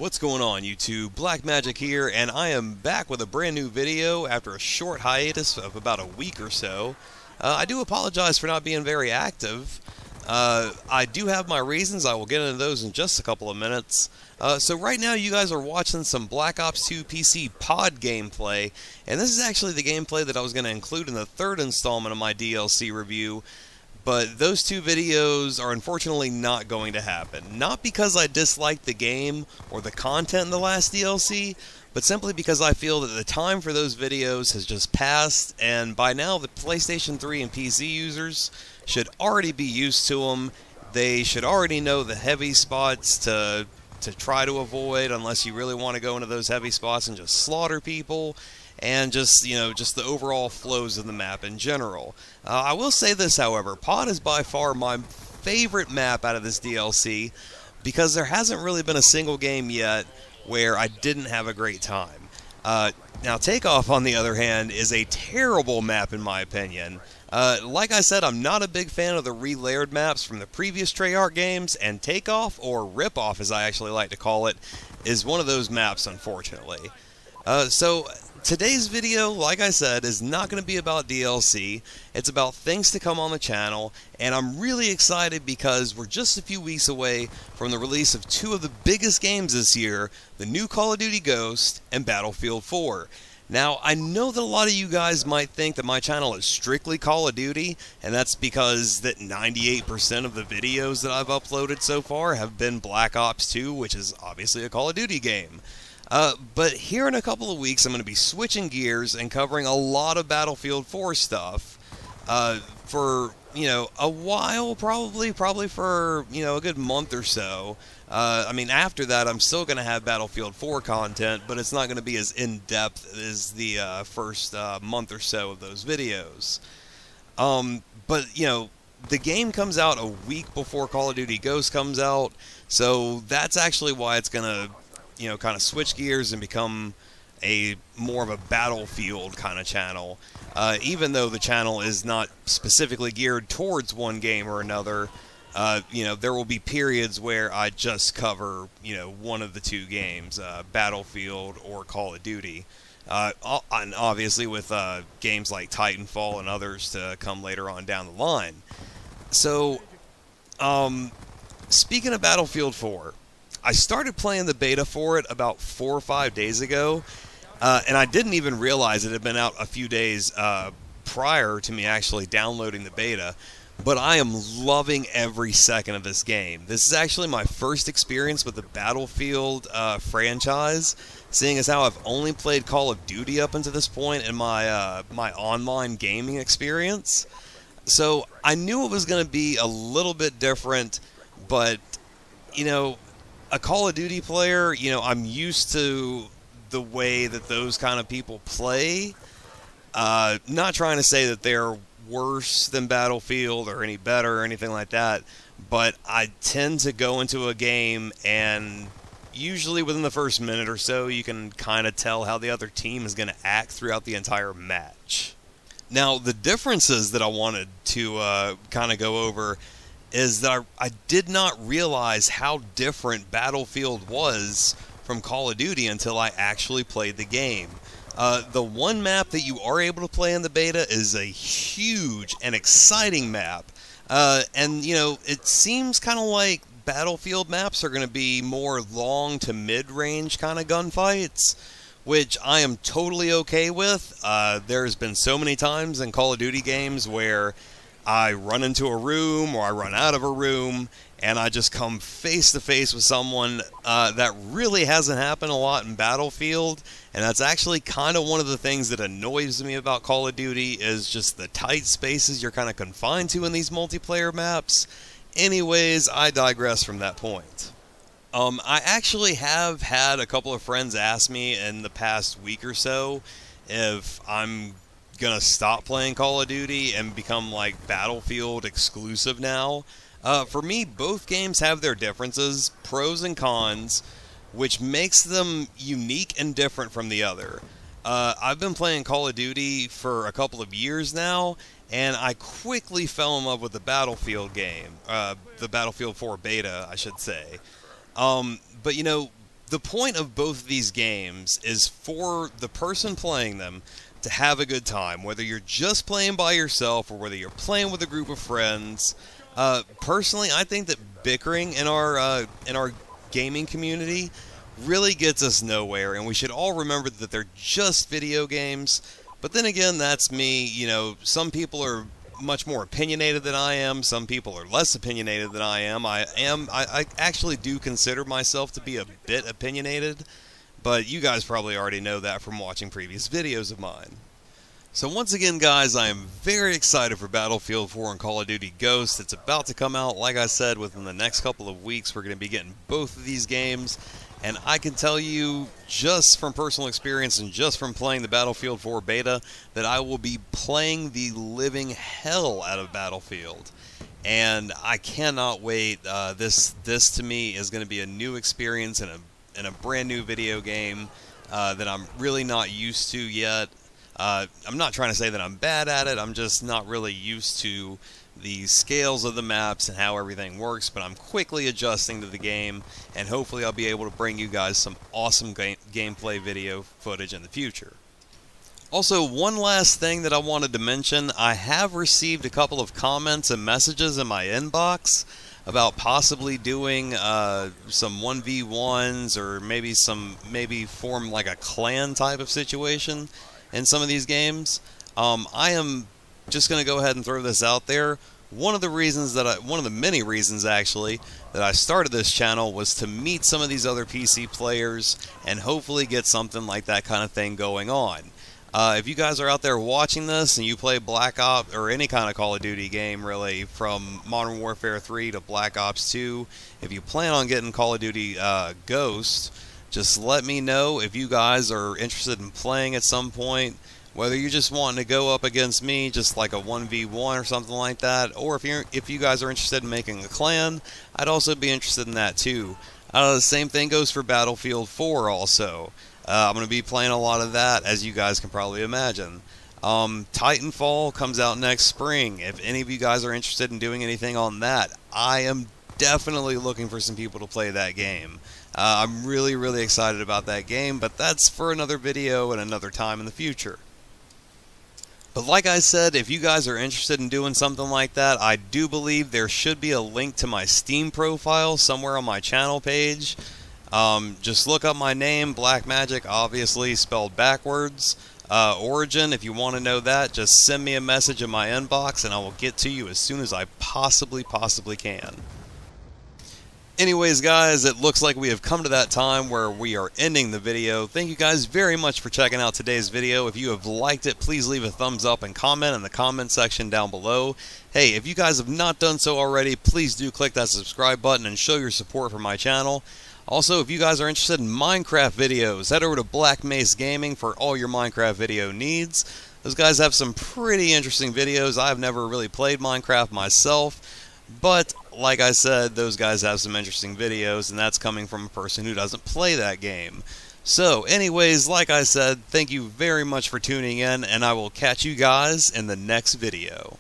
What's going on, YouTube? Black Magic here, and I am back with a brand new video after a short hiatus of about a week or so. I do apologize for not being very active. I do have my reasons. I will get into those in just a couple of minutes. So right now you guys are watching some Black Ops 2 PC pod gameplay, and this is actually the gameplay that I was going to include in the third installment of my DLC review. But those two videos are unfortunately not going to happen. Not because I dislike the game or the content in the last DLC, but simply because I feel that the time for those videos has just passed, and by now the PlayStation 3 and PC users should already be used to them. They should already know the heavy spots to try to avoid, unless you really want to go into those heavy spots and just slaughter people, and just the overall flows of the map in general. I will say this, however, Pod is by far my favorite map out of this DLC, because there hasn't really been a single game yet where I didn't have a great time. Now, Takeoff, on the other hand, is a terrible map in my opinion. Like I said, I'm not a big fan of the re-layered maps from the previous Treyarch games, and Takeoff, or Rip-Off as I actually like to call it, is one of those maps, unfortunately. So today's video, like I said, is not going to be about DLC. It's about things to come on the channel, and I'm really excited because we're just a few weeks away from the release of two of the biggest games this year, the new Call of Duty Ghost and Battlefield 4. Now, I know that a lot of you guys might think that my channel is strictly Call of Duty, and that's because that 98% of the videos that I've uploaded so far have been Black Ops 2, which is obviously a Call of Duty game. But here in a couple of weeks, I'm going to be switching gears and covering a lot of Battlefield 4 stuff for, a while, probably for, a good month or so. I mean, after that, I'm still going to have Battlefield 4 content, but it's not going to be as in-depth as the first month or so of those videos. But, the game comes out a week before Call of Duty Ghost comes out, so that's actually why it's going to kind of switch gears and become more of a Battlefield kind of channel. Even though the channel is not specifically geared towards one game or another, there will be periods where I just cover, one of the two games, Battlefield or Call of Duty. And obviously with games like Titanfall and others to come later on down the line. So, speaking of Battlefield 4, I started playing the beta for it about 4 or 5 days ago, and I didn't even realize it had been out a few days prior to me actually downloading the beta, but I am loving every second of this game. This is actually my first experience with the Battlefield franchise, seeing as how I've only played Call of Duty up until this point in my my online gaming experience. So I knew it was going to be a little bit different, but, a Call of Duty player, I'm used to the way that those kind of people play. Not trying to say that they're worse than Battlefield or any better or anything like that, but I tend to go into a game and usually within the first minute or so you can kind of tell how the other team is going to act throughout the entire match. Now, the differences that I wanted to kind of go over is that I did not realize how different Battlefield was from Call of Duty until I actually played the game. The one map that you are able to play in the beta is a huge and exciting map. And, it seems kind of like Battlefield maps are going to be more long to mid-range kind of gunfights, which I am totally okay with. There's been so many times in Call of Duty games where I run into a room or I run out of a room and I just come face to face with someone. That really hasn't happened a lot in Battlefield, and that's actually kind of one of the things that annoys me about Call of Duty is just the tight spaces you're kind of confined to in these multiplayer maps. Anyways, I digress from that point. I actually have had a couple of friends ask me in the past week or so if I'm gonna stop playing Call of Duty and become like Battlefield exclusive now. For me, both games have their differences, pros and cons, which makes them unique and different from the other. I've been playing Call of Duty for a couple of years now, and I quickly fell in love with the Battlefield game, the Battlefield 4 beta, I should say. But the point of both of these games is for the person playing them to have a good time, whether you're just playing by yourself or whether you're playing with a group of friends. Personally, I think that bickering in our gaming community really gets us nowhere, and we should all remember that they're just video games. But then again, that's me. You know, some people are much more opinionated than I am. Some people are less opinionated than I am. I actually do consider myself to be a bit opinionated, but you guys probably already know that from watching previous videos of mine. So once again, guys, I am very excited for Battlefield 4 and Call of Duty Ghosts. It's about to come out, like I said, within the next couple of weeks. We're going to be getting both of these games, and I can tell you, just from personal experience and just from playing the Battlefield 4 beta, that I will be playing the living hell out of Battlefield. And I cannot wait. This to me is going to be a new experience in a brand new video game that I'm really not used to yet. I'm not trying to say that I'm bad at it, I'm just not really used to the scales of the maps and how everything works, but I'm quickly adjusting to the game, and hopefully I'll be able to bring you guys some awesome gameplay video footage in the future. Also, one last thing that I wanted to mention, I have received a couple of comments and messages in my inbox about possibly doing some 1v1s or maybe form like a clan type of situation in some of these games. I am just going to go ahead and throw this out there. One of the many reasons actually that I started this channel was to meet some of these other PC players and hopefully get something like that kind of thing going on. If you guys are out there watching this and you play Black Ops or any kind of Call of Duty game really, from Modern Warfare 3 to Black Ops 2, if you plan on getting Call of Duty Ghost, just let me know if you guys are interested in playing at some point, whether you're just wanting to go up against me, just like a 1v1 or something like that, or if you guys are interested in making a clan, I'd also be interested in that too. The same thing goes for Battlefield 4 also. I'm going to be playing a lot of that, as you guys can probably imagine. Titanfall comes out next spring. If any of you guys are interested in doing anything on that, I am definitely looking for some people to play that game. I'm really, really excited about that game, but that's for another video and another time in the future. But like I said, if you guys are interested in doing something like that, I do believe there should be a link to my Steam profile somewhere on my channel page. Just look up my name, Black Magic, obviously spelled backwards. Origin, if you want to know that, just send me a message in my inbox and I will get to you as soon as I possibly can. Anyways, guys, it looks like we have come to that time where we are ending the video. Thank you guys very much for checking out today's video. If you have liked it, please leave a thumbs up and comment in the comment section down below. Hey, if you guys have not done so already, please do click that subscribe button and show your support for my channel. Also, if you guys are interested in Minecraft videos, head over to Black Mace Gaming for all your Minecraft video needs. Those guys have some pretty interesting videos. I've never really played Minecraft myself, but like I said, those guys have some interesting videos, and that's coming from a person who doesn't play that game. So, anyways, like I said, thank you very much for tuning in, and I will catch you guys in the next video.